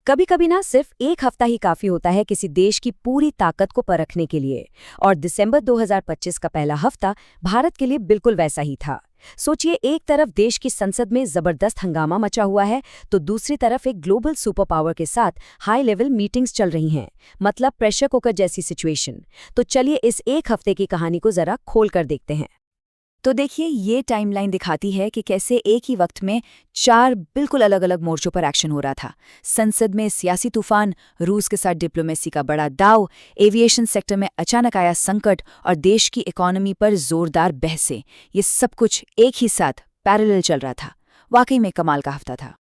कभी कभी ना सिर्फ एक हफ्ता ही काफी होता है किसी देश की पूरी ताकत को परखने के लिए। और दिसंबर 2025 का पहला हफ्ता भारत के लिए बिल्कुल वैसा ही था। सोचिए, एक तरफ देश की संसद में जबरदस्त हंगामा मचा हुआ है, तो दूसरी तरफ एक ग्लोबल सुपर पावर के साथ हाई लेवल मीटिंग्स चल रही हैं। मतलब प्रेशर कुकर जैसी सिचुएशन। तो चलिए इस एक हफ्ते की कहानी को जरा खोल कर देखते हैं। तो देखिए, ये टाइमलाइन दिखाती है कि कैसे एक ही वक्त में 4 बिल्कुल अलग अलग मोर्चों पर एक्शन हो रहा था। संसद में सियासी तूफान, रूस के साथ डिप्लोमेसी का बड़ा दाव, एविएशन सेक्टर में अचानक आया संकट और देश की इकोनॉमी पर जोरदार बहसें। ये सब कुछ एक ही साथ पैरेलल चल रहा था। वाकई में कमाल का हफ्ता था।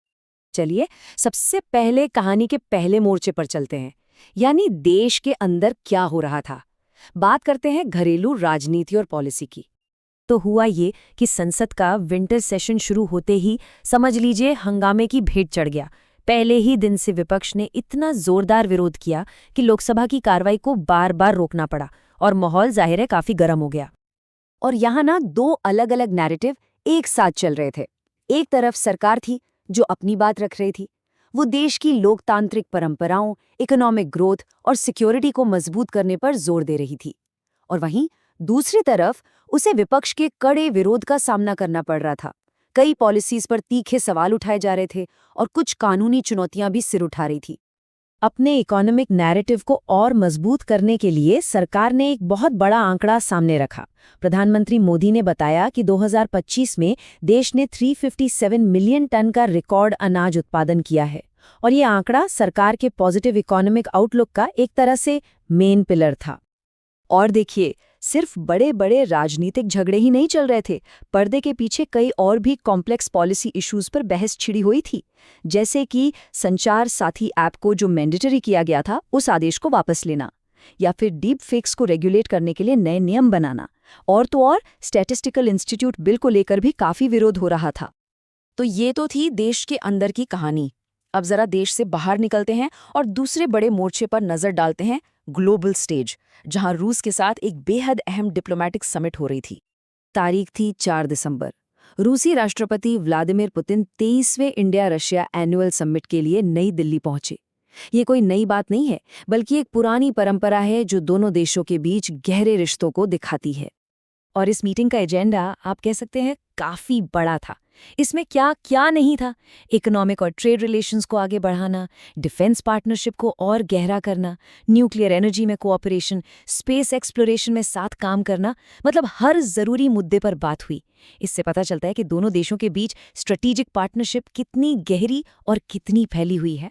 चलिए सबसे पहले कहानी के पहले मोर्चे पर चलते हैं, यानी देश के अंदर क्या हो रहा था। बात करते हैं घरेलू राजनीति और पॉलिसी की। तो हुआ ये कि संसद का विंटर सेशन शुरू होते ही समझ लीजिए हंगामे की भेंट चढ़ गया। पहले ही दिन से विपक्ष ने इतना जोरदार विरोध किया कि लोकसभा की कार्रवाई को बार बार रोकना पड़ा और माहौल जाहिर है काफी गर्म हो गया। और यहाँ ना 2 अलग अलग नैरेटिव एक साथ चल रहे थे। एक तरफ सरकार थी जो अपनी बात रख रही थी, वो देश की लोकतांत्रिक परंपराओं, इकोनॉमिक ग्रोथ और सिक्योरिटी को मजबूत करने पर जोर दे रही थी। और वहीं दूसरी तरफ उसे विपक्ष के कड़े विरोध का सामना करना पड़ रहा था। कई पॉलिसीज पर तीखे सवाल उठाए जा रहे थे और कुछ कानूनी चुनौतियां भी सिर उठा रही थी। अपने इकोनॉमिक नैरेटिव को और मजबूत करने के लिए सरकार ने एक बहुत बड़ा आंकड़ा सामने रखा। प्रधानमंत्री मोदी ने बताया कि 2025 में देश ने 357 मिलियन टन का रिकॉर्ड अनाज उत्पादन किया है। और ये आंकड़ा सरकार के पॉजिटिव इकोनॉमिक आउटलुक का एक तरह से मेन पिलर था। और देखिए, सिर्फ बड़े बड़े राजनीतिक झगड़े ही नहीं चल रहे थे। पर्दे के पीछे कई और भी कॉम्प्लेक्स पॉलिसी इश्यूज पर बहस छिड़ी हुई थी। जैसे कि संचार साथी ऐप को जो मैंडेटरी किया गया था उस आदेश को वापस लेना, या फिर डीप फेक्स को रेगुलेट करने के लिए नए नियम बनाना। और तो और स्टैटिस्टिकल इंस्टीट्यूट बिल को लेकर भी काफी विरोध हो रहा था। तो ये तो थी देश के अंदर की कहानी। अब जरा देश से बाहर निकलते हैं और दूसरे बड़े मोर्चे पर नजर डालते हैं, ग्लोबल स्टेज, जहां रूस के साथ एक बेहद अहम डिप्लोमेटिक समिट हो रही थी। तारीख थी 4 दिसंबर। रूसी राष्ट्रपति व्लादिमीर पुतिन 23वें इंडिया रशिया एनुअल समिट के लिए नई दिल्ली पहुंचे। ये कोई नई बात नहीं है, बल्कि एक पुरानी परंपरा है जो दोनों देशों के बीच गहरे रिश्तों को दिखाती है। और इस मीटिंग का एजेंडा आप कह सकते हैं काफी बड़ा था। इसमें क्या क्या नहीं था। इकोनॉमिक और ट्रेड रिलेशंस को आगे बढ़ाना, डिफेंस पार्टनरशिप को और गहरा करना, न्यूक्लियर एनर्जी में कोऑपरेशन, स्पेस एक्सप्लोरेशन में साथ काम करना, मतलब हर जरूरी मुद्दे पर बात हुई। इससे पता चलता है कि दोनों देशों के बीच स्ट्रेटेजिक पार्टनरशिप कितनी गहरी और कितनी फैली हुई है।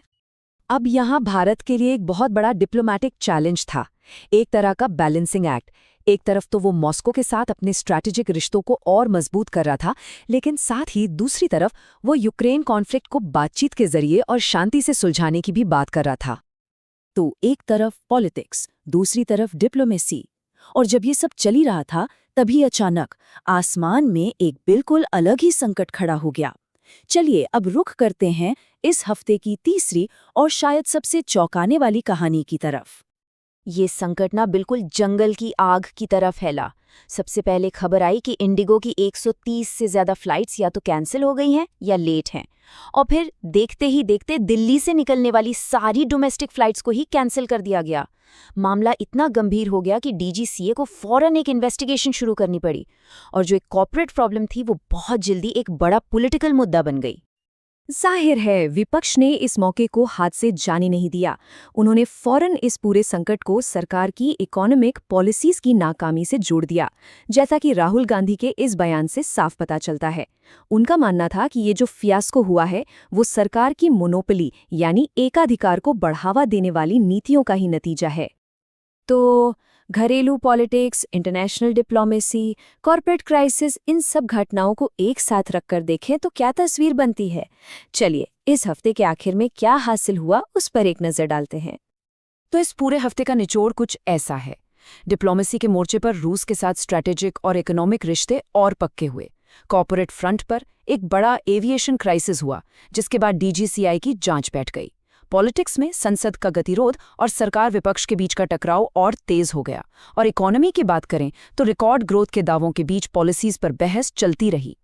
अब यहाँ भारत के लिए एक बहुत बड़ा डिप्लोमैटिक चैलेंज था। एक तरह का बैलेंसिंग एक्ट। एक तरफ तो वो मॉस्को के साथ अपने स्ट्रैटेजिक रिश्तों को और मजबूत कर रहा था, लेकिन साथ ही दूसरी तरफ वो यूक्रेन कॉन्फ्लिक्ट को बातचीत के जरिए और शांति से सुलझाने की भी बात कर रहा था। तो एक तरफ पॉलिटिक्स, दूसरी तरफ डिप्लोमेसी। और जब ये सब चल ही रहा था, तभी अचानक आसमान में एक बिल्कुल अलग ही संकट खड़ा हो गया। चलिए अब रुख करते हैं इस हफ्ते की तीसरी और शायद सबसे चौंकाने वाली कहानी की तरफ। ये संकट ना बिल्कुल जंगल की आग की तरह फैला। सबसे पहले खबर आई कि इंडिगो की 130 से ज्यादा फ्लाइट्स या तो कैंसिल हो गई हैं या लेट हैं। और फिर देखते ही देखते दिल्ली से निकलने वाली सारी डोमेस्टिक फ्लाइट्स को ही कैंसिल कर दिया गया। मामला इतना गंभीर हो गया कि डीजीसीए को फौरन एक इन्वेस्टिगेशन शुरू करनी पड़ी। और जो एक कॉर्पोरेट प्रॉब्लम थी वो बहुत जल्दी एक बड़ा पॉलिटिकल मुद्दा बन गई। जाहिर है विपक्ष ने इस मौके को हाथ से जाने नहीं दिया। उन्होंने फौरन इस पूरे संकट को सरकार की इकोनॉमिक पॉलिसीज की नाकामी से जोड़ दिया, जैसा कि राहुल गांधी के इस बयान से साफ पता चलता है। उनका मानना था कि ये जो फियास्को हुआ है वो सरकार की मोनोपोली यानी एकाधिकार को बढ़ावा देने वाली नीतियों का ही नतीजा है। तो घरेलू politics, international diplomacy, corporate crisis, इन सब घटनाओं को एक साथ रखकर देखें तो क्या तस्वीर बनती है। चलिए इस हफ्ते के आखिर में क्या हासिल हुआ उस पर एक नजर डालते हैं। तो इस पूरे हफ्ते का निचोड़ कुछ ऐसा है। डिप्लोमेसी के मोर्चे पर रूस के साथ स्ट्रैटेजिक और इकोनॉमिक रिश्ते और पक्के हुए। कॉर्पोरेट फ्रंट पर एक बड़ा एविएशन क्राइसिस हुआ, जिसके बाद डीजीसीआई की जांच बैठ गई। पॉलिटिक्स में संसद का गतिरोध और सरकार विपक्ष के बीच का टकराव और तेज हो गया। और इकोनॉमी की बात करें तो रिकॉर्ड ग्रोथ के दावों के बीच पॉलिसीज पर बहस चलती रही।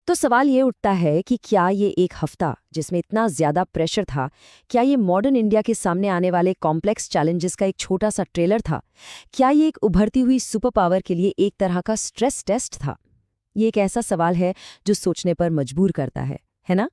तो सवाल ये उठता है कि क्या ये एक हफ्ता जिसमें इतना ज्यादा प्रेशर था, क्या ये मॉडर्न इंडिया के सामने आने वाले कॉम्प्लेक्स चैलेंजेस का एक छोटा सा ट्रेलर था? क्या ये एक उभरती हुई सुपर पावर के लिए एक तरह का स्ट्रेस टेस्ट था? ये एक ऐसा सवाल है जो सोचने पर मजबूर करता है ना?